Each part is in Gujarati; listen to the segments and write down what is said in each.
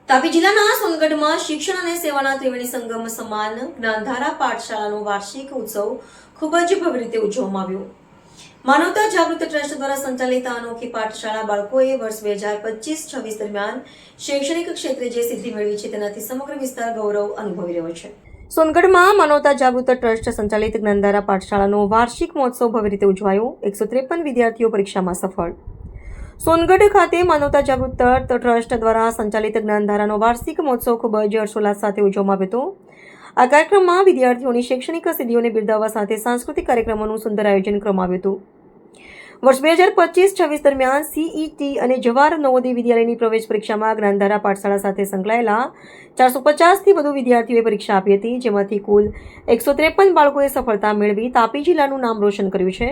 તાપી જિલ્લાના સોનગઢમાં શિક્ષણ અને સેવાના ત્રિવેણી સંગમ સમાન જ્ઞાનધારા પાઠશાળાનો વાર્ષિક ઉત્સવ ખૂબ જ ભવ્ય રીતે ઉજવવામાં આવ્યો. માનવતા જાગૃતિ ટ્રસ્ટ દ્વારા સંચાલિત આ અનોખી પાઠશાળા બાળકોએ વર્ષ 2025-26 દરમિયાન શૈક્ષણિક ક્ષેત્રે જે સિદ્ધિ મેળવી છે તેનાથી સમગ્ર વિસ્તાર ગૌરવ અનુભવી રહ્યો છે. સોનગઢમાં માનવતા જાગૃત ટ્રસ્ટ સંચાલિત જ્ઞાનધારા પાઠશાળાનો વાર્ષિક મહોત્સવ ભવ્ય રીતે ઉજવાયો. 153 વિદ્યાર્થીઓ પરીક્ષામાં સફળ. સોનગઢ ખાતે માનવતા જાગૃત ટ્રસ્ટ દ્વારા સંચાલિત જ્ઞાનધારાનો વાર્ષિક મહોત્સવ ખૂબ જ હર્ષોલ્લાસ સાથે ઉજવવામાં આવ્યો હતો. આ કાર્યક્રમમાં વિદ્યાર્થીઓની શૈક્ષણિક સિદ્ધિઓને બિરદાવવા સાથે સાંસ્કૃતિક કાર્યક્રમોનું સુંદર આયોજન કરવામાં આવ્યું હતું. વર્ષ 2025-26 દરમિયાન સીઈટી અને જવાહર નવોદય વિદ્યાલયની પ્રવેશ પરીક્ષામાં જ્ઞાનધારા પાઠશાળા સાથે સંકળાયેલા 450થી વધુ વિદ્યાર્થીઓએ પરીક્ષા આપી હતી, જેમાંથી કુલ 153 બાળકોએ સફળતા મેળવી તાપી જિલ્લાનું નામ રોશન કર્યું છે.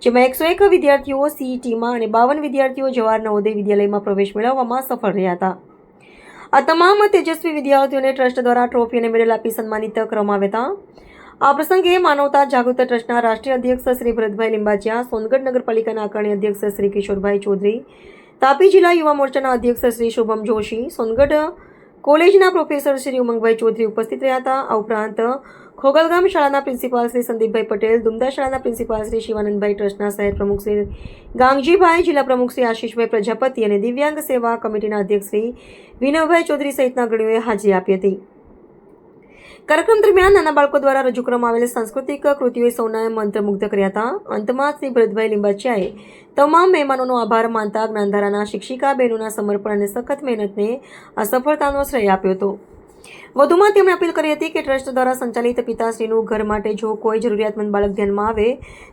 જેમાં 101 વિદ્યાર્થીઓ સીઈટીમાં અને 52 વિદ્યાર્થીઓ જવાહર નવોદય વિદ્યાલયમાં પ્રવેશ મેળવવામાં સફળ રહ્યા હતા. આ તમામ તેજસ્વી વિદ્યાર્થીઓને ટ્રસ્ટ દ્વારા ટ્રોફી અને મેડલ આપી સન્માનિત કરવામાં આવ્યા હતા. આ પ્રસંગે માનવતા જાગૃત ટ્રસ્ટના રાષ્ટ્રીય અધ્યક્ષ શ્રી ભરતભાઈ લિંબાચિયા, સોનગઢ નગરપાલિકાના આકારણી અધ્યક્ષ શ્રી કિશોરભાઈ ચૌધરી, તાપી જિલ્લા યુવા મોરચાના અધ્યક્ષ શ્રી શુભમ જોશી, સોનગઢ કોલેજના પ્રોફેસર શ્રી ઉમંગભાઈ ચૌધરી ઉપસ્થિત રહ્યા હતા. આ ઉપરાંત ખોગલગામ શાળાના પ્રિન્સિપાલ શ્રી સંદીપભાઈ પટેલ, દુમદા શાળાના પ્રિન્સિપાલ શ્રી શિવાનંદભાઈ, ટ્રસ્ટના શહેર પ્રમુખ શ્રી ગાંગજીભાઈ, જિલ્લા પ્રમુખ શ્રી આશીષભાઈ પ્રજાપતિ અને દિવ્યાંગ સેવા કમિટીના અધ્યક્ષ શ્રી વિનોભાઈ ચૌધરી સહિતના અગ્રણીઓએ હાજરી આપી હતી. કાર્યક્રમ દરમિયાન નાના બાળકો દ્વારા રજૂ કરવામાં આવેલ સાંસ્કૃતિક કૃતિઓએ સૌને મંત્રમુગ્ધ કર્યા હતા. અંતમાં શ્રી ભરતભાઈ લિંબાચિયાએ તમામ મહેમાનોનો આભાર માનતા જ્ઞાનધારાના શિક્ષિકા બહેનોના સમર્પણ અને સખત મહેનતને આ સફળતાનો શ્રેય આપ્યો હતો. વધુમાં તેમણે અપીલ કરી હતી કે ટ્રસ્ટ દ્વારા સંચાલિત પિતાશ્રીનું ઘર માટે જો કોઈ જરૂરિયાતમંદ બાળક ધ્યાનમાં આવે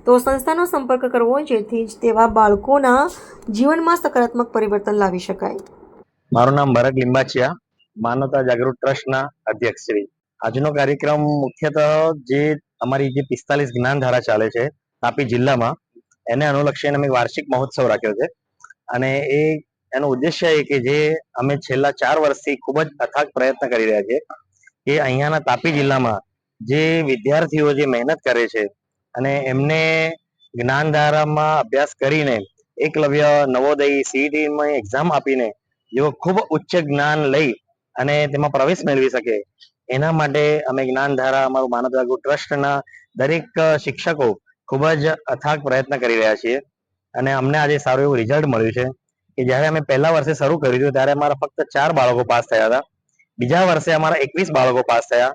તો સંસ્થાનો સંપર્ક કરવો, જેથી જ તેવા બાળકોના જીવનમાં સકારાત્મક પરિવર્તન લાવી શકાય. મારું નામ ભરત લિંબાચિયા, માનવતા જાગૃત ટ્રસ્ટના અધ્યક્ષ શ્રી. આજનો કાર્યક્રમ મુખ્યતઃ જે અમારી જે 45 જ્ઞાનધારા ચાલે છે તાપી જિલ્લામાં, એને અનુલક્ષીને અમે વાર્ષિક મહોત્સવ રાખ્યો છે. અને એનો ઉદ્દેશ્ય એ કે જે અમે છેલ્લા 4 વર્ષથી ખૂબ જ અથાગ પ્રયત્ન કરી રહ્યા છીએ કે અહીંયાના તાપી જિલ્લામાં જે વિદ્યાર્થીઓ જે મહેનત કરે છે અને એમને જ્ઞાનધારામાં અભ્યાસ કરીને એકલવ્ય, નવોદય, સીઈટીમાં એક્ઝામ આપીને જેઓ ખૂબ ઉચ્ચ જ્ઞાન લઈ અને તેમાં પ્રવેશ મેળવી શકે, એના માટે અમે જ્ઞાનધારા અમારું માનવતા જાગૃત ટ્રસ્ટના દરેક શિક્ષકો ખૂબ જ અથાગ પ્રયત્ન કરી રહ્યા છીએ. અને અમને આજે સારું એવું રિઝલ્ટ મળ્યું છે કે જ્યારે અમે પહેલા વર્ષે શરૂ કર્યું હતું ત્યારે અમારા ફક્ત 4 બાળકો પાસ થયા હતા. બીજા વર્ષે અમારા 21 બાળકો પાસ થયા.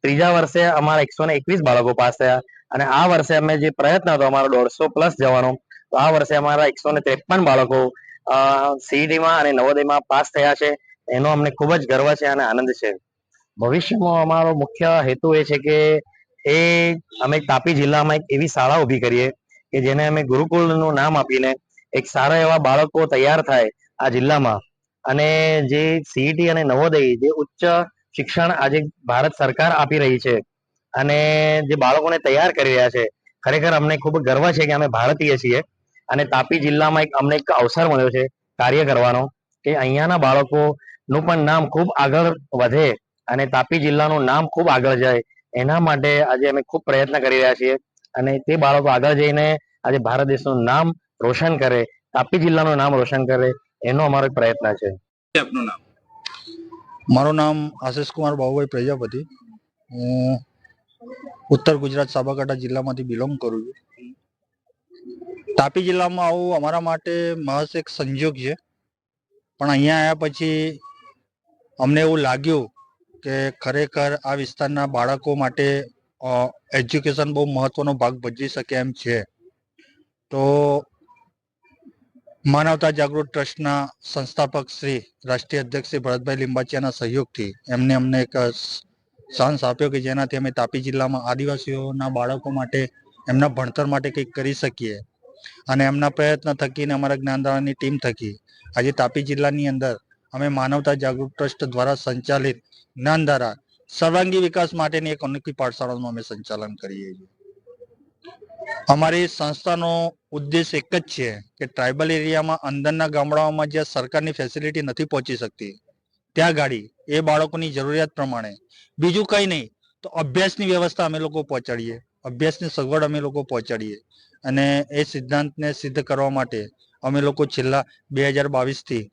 ત્રીજા વર્ષે અમારા 121 બાળકો પાસ થયા. અને આ વર્ષે અમે જે પ્રયત્ન હતો અમારો 150+ જવાનો, તો આ વર્ષે અમારા 153 બાળકો સીઈટીમાં અને નવોદયમાં પાસ થયા છે. એનો અમને ખૂબ જ ગર્વ છે અને આનંદ છે. ભવિષ્યમાં અમારો મુખ્ય હેતુ એ છે કે અમે તાપી જિલ્લામાં એક એવી શાળા ઊભી કરીએ કે જેને અમે ગુરુકુળનું નામ આપીને એક સારા એવા બાળકો તૈયાર થાય આ જિલ્લામાં. અને જે સીઈટી અને નવોદય જે ઉચ્ચ શિક્ષણ આજે ભારત સરકાર આપી રહી છે અને જે બાળકોને તૈયાર કરી રહ્યા છે, ખરેખર અમને ખૂબ ગર્વ છે કે અમે ભારતીય છીએ. અને તાપી જિલ્લામાં અમને એક અવસર મળ્યો છે કાર્ય કરવાનો કે અહીંયાના બાળકોનું પણ નામ ખૂબ આગળ વધે અને તાપી જિલ્લાનું નામ ખૂબ આગળ જાય, એના માટે આજે અમે ખૂબ પ્રયત્ન કરી રહ્યા છીએ. અને તે બાળકો આગળ જઈને આજે ભારત દેશનું નામ રોશન કરે, તાપી જિલ્લાનું નામ રોશન કરે, એનો અમારો પ્રયત્ન છે. આપનું નામ? મારું નામ આશિષ કુમાર બાબુભાઈ પ્રજાપતિ. હું ઉત્તર ગુજરાત સાબરકાંઠા જિલ્લામાંથી બિલોંગ કરું છું. તાપી જિલ્લામાં આવું અમારા માટે મહસ એક સંજોગ છે. પણ અહીંયા આવ્યા પછી અમને એવું લાગ્યું કે ખરેખર આ વિસ્તારના બાળકો માટે એજ્યુકેશન બહુ મહત્વનો ભાગ ભજવી શકે એમ છે. તો માનવતા જાગૃત ટ્રસ્ટના સંસ્થાપક શ્રી રાષ્ટ્રીય અધ્યક્ષ શ્રી ભરતભાઈ લિંબાચિયાના સહયોગથી એમને અમને એક ચાન્સ આપ્યો કે જેનાથી અમે તાપી જિલ્લામાં આદિવાસીઓના બાળકો માટે એમના ભણતર માટે કંઈક કરી શકીએ. અને એમના પ્રયત્ન થકીને અમારા જ્ઞાનધારાની ટીમ થકી આજે તાપી જિલ્લાની અંદર અમે માનવતા જાગૃત ટ્રસ્ટ દ્વારા સંચાલિત જ્ઞાનધારા સર્વાંગી વિકાસ માટેની એક અનોખી પાઠશાળાનું અમે સંચાલન કરીએ છીએ. અમારી સંસ્થાનો ઉદ્દેશ એક જ છે કે ટ્રાઇબલ એરિયામાં અંદરના ગામડાઓમાં જ્યાં સરકારની ફેસિલિટી નથી પહોંચી શકતી ત્યાં ગાડી એ બાળકોની જરૂરિયાત પ્રમાણે, બીજું કંઈ નહીં તો અભ્યાસની વ્યવસ્થા અમે લોકો પહોંચાડીએ, અભ્યાસની સગવડ અમે લોકો પહોંચાડીએ. અને એ સિદ્ધાંતને સિદ્ધ કરવા માટે અમે લોકો છેલ્લા 2022થી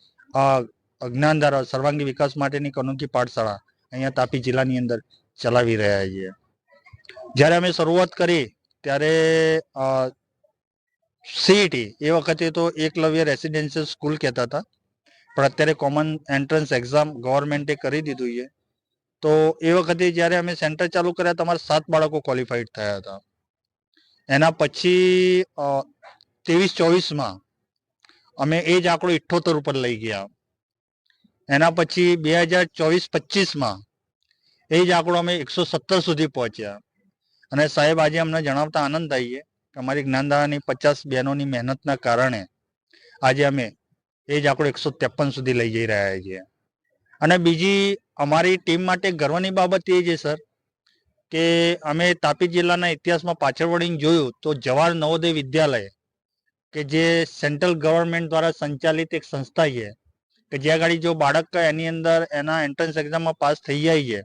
જ્ઞાનધારા સર્વાંગી વિકાસ માટેની એક અનોખી પાઠશાળા અહીંયા તાપી જિલ્લાની અંદર ચલાવી રહ્યા છીએ. જ્યારે અમે શરૂઆત કરી ત્યારે સીઈટી એ વખતે તો એકલવ્ય રેસિડેન્શિયલ સ્કૂલ કહેતા હતા, પણ અત્યારે કોમન એન્ટ્રન્સ એક્ઝામ ગવર્મેન્ટે કરી દીધું છે. તો એ વખતે જ્યારે અમે સેન્ટર ચાલુ કર્યા તમારા 7 બાળકો ક્વોલિફાઈડ થયા હતા. એના પછી 23-24માં અમે એ જ આંકડો 78 ઉપર લઈ ગયા. એના પછી 2024-25માં એ જ આંકડો અમે 117 સુધી પહોંચ્યા. અને સાહેબ આજે અમને જણાવતા આનંદ થાય છે કે અમારી જ્ઞાનધારાની 50 બહેનોની મહેનતના કારણે આજે અમે એ જ આંકડો 153 સુધી લઈ જઈ રહ્યા છીએ. અને બીજી અમારી ટીમ માટે ગર્વની બાબત એ છે સર કે અમે તાપી જિલ્લાના ઇતિહાસમાં પાછળ વળીને જોયું તો જવાહર નવોદય વિદ્યાલય કે જે સેન્ટ્રલ ગવર્મેન્ટ દ્વારા સંચાલિત એક સંસ્થા છે કે જ્યાં આગળ જો બાળક એની અંદર એના એન્ટ્રન્સ એક્ઝામમાં પાસ થઈ જાય છે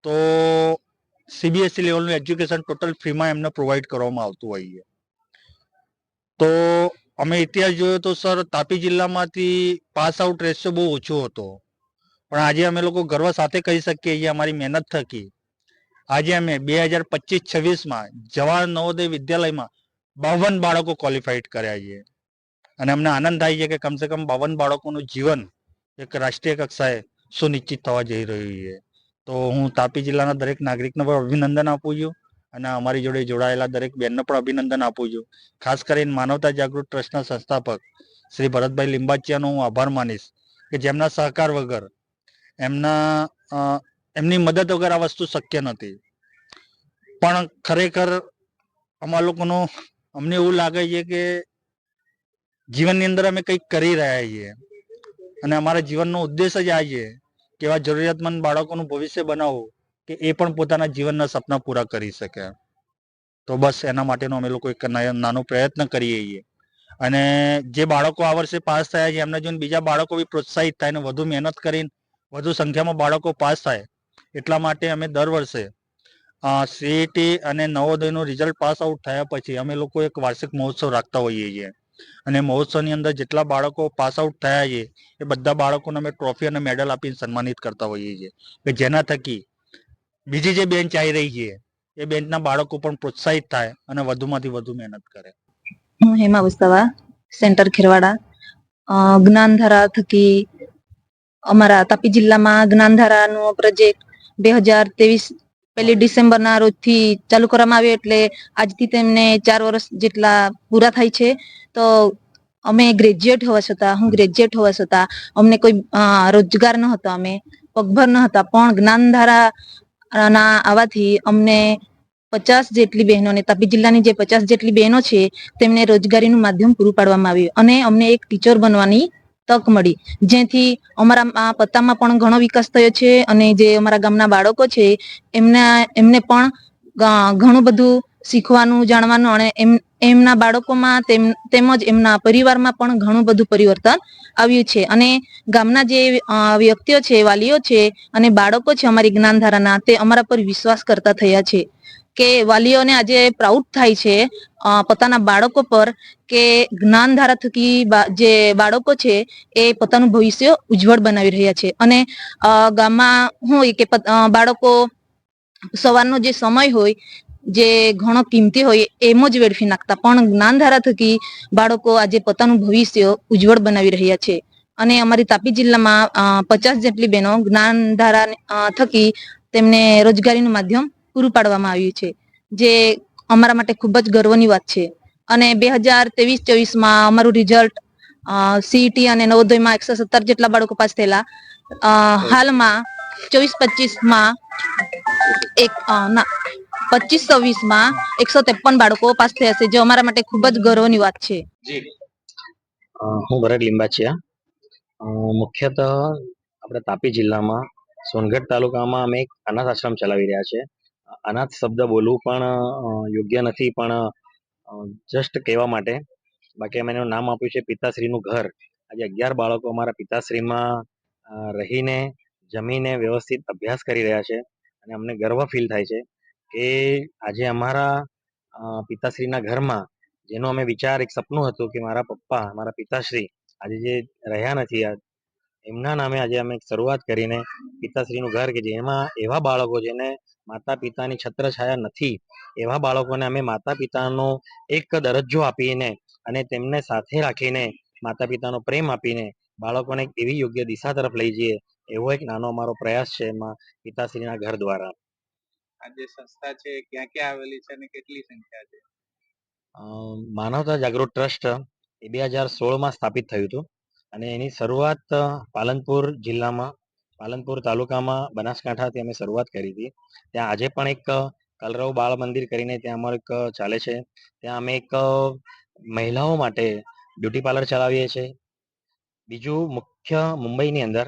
તો સીબીએસઈ લેવલનું એજ્યુકેશન ટોટલ ફ્રીમાં એમને પ્રોવાઈડ કરવામાં આવતું હોય છે. તો અમે ઇતિહાસ જોયો તો સર તાપી જિલ્લામાંથી પાસ આઉટ રેશિયો બહુ ઓછો હતો, પણ આજે અમે લોકો ગર્વ સાથે કહી શકીએ છીએ અમારી મહેનત થકી આજે અમે 2025-26માં જવાહર નવોદય વિદ્યાલયમાં 52 બાળકો ક્વોલિફાઈડ કર્યા છે. અને અમને આનંદ થાય છે કે કમસે કમ 52 બાળકોનું જીવન એક રાષ્ટ્રીય કક્ષાએ સુનિશ્ચિત થવા જઈ રહ્યું છે. તો હું તાપી જિલ્લાના દરેક નાગરિકને પણ અભિનંદન આપું છું અને અમારી જોડે જોડાયેલા દરેક બેનને પણ અભિનંદન આપું છું. ખાસ કરીને માનવતા જાગૃત ટ્રસ્ટના સંસ્થાપક શ્રી ભરતભાઈ લિંબાચિયાનો હું આભાર માનીશ કે જેમના સહકાર વગર એમની મદદ વગર આ વસ્તુ શક્ય નથી. પણ ખરેખર અમારા લોકોનો અમને એવું લાગે છે કે જીવનની અંદર અમે કંઈક કરી રહ્યા છીએ અને અમારા જીવનનો ઉદ્દેશ જ આ છે કે એવા જરૂરિયાતમંદ બાળકોનું ભવિષ્ય બનાવવું કે એ પણ પોતાના જીવનના સપના પૂરા કરી શકે. તો બસ એના માટેનો અમે લોકો એક નાનો પ્રયત્ન કરીએ છીએ. અને જે બાળકો આ વર્ષે પાસ થયા છે એમને જોઈને બીજા બાળકો બી પ્રોત્સાહિત થાય અને વધુ મહેનત કરીને વધુ સંખ્યામાં બાળકો પાસ થાય એટલા માટે અમે દર વર્ષે સીઈટી અને નવોદયનું રિઝલ્ટ પાસ આઉટ થયા પછી અમે લોકો એક વાર્ષિક મહોત્સવ રાખતા હોઈએ છીએ. અને મહોત્સવની અંદર જેટલા બાળકો પાસ આઉટ થયા છે એ બધા બાળકોને અમે ટ્રોફી અને મેડલ આપીને સન્માનિત કરતા હોઈએ છીએ કે જેના થકી બીજી જે બેન્ચ આવી રહી છે એ બેન્ચના બાળકો પણ પ્રોત્સાહિત થાય અને વધુમાંથી વધુ મહેનત કરે. હું હેમા વસાવા, સેન્ટર ખેરવાડા. જ્ઞાનધારા થકી અમારા તાપી જિલ્લામાં જ્ઞાનધારાનો પ્રોજેક્ટ 2023 પહેલી ડિસેમ્બરના રોજથી ચાલુ કરવામાં આવ્યો, એટલે આજથી તેમને 4 વર્ષ જેટલા પૂરા થાય છે. તો અમે ગ્રેજ્યુએટ હોવા છતાં હું ગ્રેજ્યુએટ હોવા છતાં અમને કોઈ રોજગાર ન હતો, અમે પગભર ન હતા, પણ જ્ઞાનધારા ના આવવાથી અમને 50 જેટલી બહેનોને, તાપી જિલ્લાની જે 50 જેટલી બહેનો છે તેમને રોજગારીનું માધ્યમ પૂરું પાડવામાં આવ્યું અને અમને એક ટીચર બનવાની તક મળી, જેથી અમારા પત્તામાં પણ ઘણો વિકાસ થયો છે અને જે અમારા ગામના બાળકો છે એમને પણ ઘણું બધું શીખવાનું, જાણવાનું અને એમના બાળકોમાં તેમજ એમના પરિવારમાં પણ ઘણું બધું પરિવર્તન આવ્યું છે. અને ગામના જે વ્યક્તિઓ છે, વાલીઓ છે અને બાળકો છે અમારી જ્ઞાનધારાના, તે અમારા પર વિશ્વાસ કરતા થયા છે કે વાલીઓને આજે પ્રાઉડ થાય છે પોતાના બાળકો પર કે જ્ઞાનધારા થકી જે બાળકો છે એ પોતાનું ભવિષ્ય ઉજ્જવળ બનાવી રહ્યા છે. અને ગામમાં હોય કે બાળકો સવારનો જે સમય હોય જે ઘણો કિંમતી હોય એમ જ વેડફી નાખતા, પણ જ્ઞાનધારા થકી બાળકો આજે પોતાનું ભવિષ્ય ઉજ્જવળ બનાવી રહ્યા છે. અને અમારી તાપી જિલ્લામાં 50 જેટલી બહેનો જ્ઞાનધારા થકી તેમને રોજગારીનું માધ્યમ પૂરું પાડવામાં આવ્યું છે, જે અમારા માટે ખૂબ જ ગર્વની વાત છે. અને 2023-24માં અમારું રિઝલ્ટ સીઈટી અને નવોદયમાં 117 જેટલા બાળકો પાસ થયેલા. હાલમાં 24-25માં 25-26માં 153 બાળકો પાસ થયા છે, જે અમારા માટે ખૂબ જ ગર્વની વાત છે. હું ભરત લિંબાચિયા. મુખ્યતઃ આપણે તાપી જિલ્લામાં સોનગઢ તાલુકામાં અમે એક અનાથ આશ્રમ ચલાવી રહ્યા છે. અનાથ શબ્દ બોલવું પણ યોગ્ય નથી, પણ જસ્ટ કહેવા માટે. બાકી અમે એનું નામ આપ્યું છે પિતાશ્રીનું ઘર. આજે 11 બાળકો અમારા પિતાશ્રીમાં રહીને જમીને વ્યવસ્થિત અભ્યાસ કરી રહ્યા છે અને અમને ગર્વ ફીલ થાય છે કે આજે અમારા પિતાશ્રીના ઘરમાં જેનો અમે વિચાર, એક સપનું હતું કે મારા પપ્પા, મારા પિતાશ્રી આજે જે રહ્યા નથી, એમના નામે આજે અમે એક શરૂઆત કરીને પિતાશ્રીનું ઘર કે જેમાં એવા બાળકો જેને માતા પિતાની છત્રછાયા નથી, એવા બાળકોને અમે માતા પિતાનો એક દરજ્જો આપીને અને તેમને સાથે રાખીને માતા પિતાનો પ્રેમ આપીને બાળકોને એક એવી યોગ્ય દિશા તરફ લઈ જઈએ, એવો એક નાનો અમારો પ્રયાસ છે એમાં પિતાશ્રીના ઘર દ્વારા. આ જે સંસ્થા છે એ ક્યાં ક્યાં આવેલી છે અને કેટલી સંખ્યા છે? માનવતા જાગૃત ટ્રસ્ટ એ 2016માં સ્થાપિત થયું હતું અને એની શરૂઆત પાલનપુર જિલ્લામાં, પાલનપુર તાલુકામાં બનાસકાંઠાથી અમે શરૂઆત કરી હતી. ત્યાં આજે પણ એક કલરવ બાળ મંદિર કરીને ત્યાં અમારું એક ચાલે છે. ત્યાં અમે એક મહિલાઓ માટે બ્યુટી પાર્લર ચલાવીએ છીએ. બીજું મુખ્ય મુંબઈની અંદર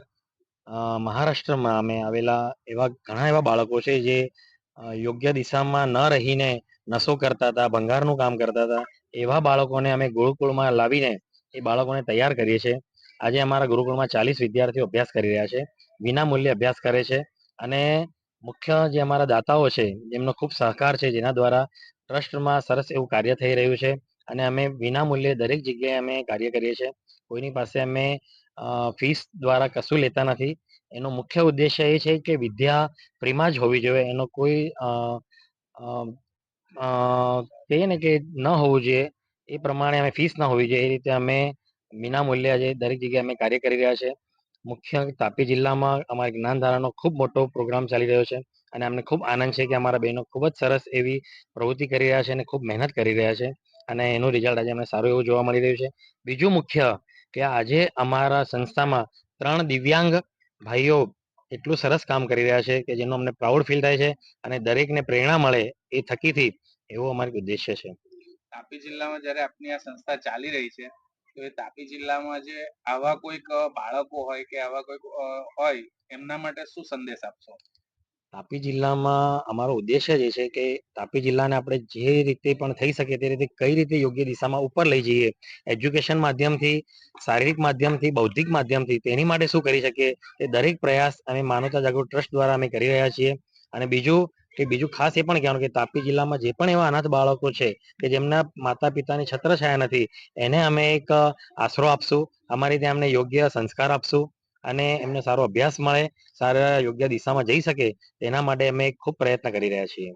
મહારાષ્ટ્રમાં અમે આવેલા એવા ઘણા એવા બાળકો છે જે યોગ્ય દિશામાં ન રહીને નશો કરતા હતા, ભંગારનું કામ કરતા હતા. એવા બાળકોને અમે ગુરુકુળમાં લાવીને એ બાળકોને તૈયાર કરીએ છીએ. આજે અમારા ગુરુકુળમાં 40 વિદ્યાર્થીઓ અભ્યાસ કરી રહ્યા છે, વિના મૂલ્યે અભ્યાસ કરે છે. અને મુખ્ય જે અમારા દાતાઓ છે એમનો ખૂબ સહકાર છે, જેના દ્વારા ટ્રસ્ટમાં સરસ એવું કાર્ય થઈ રહ્યું છે. અને અમે વિના મૂલ્યે દરેક જગ્યાએ અમે કાર્ય કરીએ છીએ. કોઈની પાસે અમે ફીસ દ્વારા કશું લેતા નથી. એનો મુખ્ય ઉદ્દેશ્ય એ છે કે વિદ્યા ફ્રીમાં જ હોવી જોઈએ, એનો કોઈ કહીએ ને કે ન હોવું જોઈએ એ પ્રમાણે અમે ફીસ ન હોવી જોઈએ, એ રીતે અમે વિના મૂલ્યે આજે દરેક જગ્યાએ અમે કાર્ય કરી રહ્યા છે. મુખ્ય તાપી જિલ્લામાં અમારા જ્ઞાનધારાનો ખૂબ મોટો પ્રોગ્રામ ચાલી રહ્યો છે અને અમને ખૂબ આનંદ છે કે અમારા બહેનો ખૂબ જ સરસ એવી પ્રવૃત્તિ કરી રહ્યા છે અને ખૂબ મહેનત કરી રહ્યા છે અને એનું રિઝલ્ટ આજે અમને સારું એવું જોવા મળી રહ્યું છે. બીજું મુખ્ય કે આજે અમારા સંસ્થામાં 3 દિવ્યાંગ ભાઈઓ એટલું સરસ કામ કરી રહ્યા છે કે જેનો અમને પ્રાઉડ ફીલ થાય છે અને દરેકને પ્રેરણા મળે એ થકીથી એવો અમારો ઉદ્દેશ્ય છે. તાપી જિલ્લામાં જ્યારે આપની આ સંસ્થા ચાલી રહી છે, તો એ તાપી જિલ્લામાં જે આવા કોઈક બાળકો હોય કે આવા કોઈક હોય એમના માટે શું સંદેશ આપશો? તાપી જિલ્લામાં અમારો ઉદ્દેશ્ય જ એ છે કે તાપી જિલ્લાને આપણે જે રીતે પણ થઈ શકે તે રીતે કઈ રીતે યોગ્ય દિશામાં ઉપર લઈ જઈએ, એજ્યુકેશન માધ્યમથી, શારીરિક માધ્યમથી, બૌદ્ધિક માધ્યમથી, તેની માટે શું કરી શકીએ તે દરેક પ્રયાસ અમે માનવતા જાગૃત ટ્રસ્ટ દ્વારા અમે કરી રહ્યા છીએ. અને બીજું ખાસ એ પણ કહેવાનું કે તાપી જિલ્લામાં જે પણ એવા અનાથ બાળકો છે કે જેમના માતા પિતાની છત્રછાયા નથી, એને અમે એક આશરો આપશું, અમારી ત્યાં અમને યોગ્ય સંસ્કાર આપશું અને એમને સારો અભ્યાસ મળે, સારા યોગ્ય દિશામાં જઈ શકે તેના માટે અમે ખૂબ પ્રયત્ન કરી રહ્યા છીએ.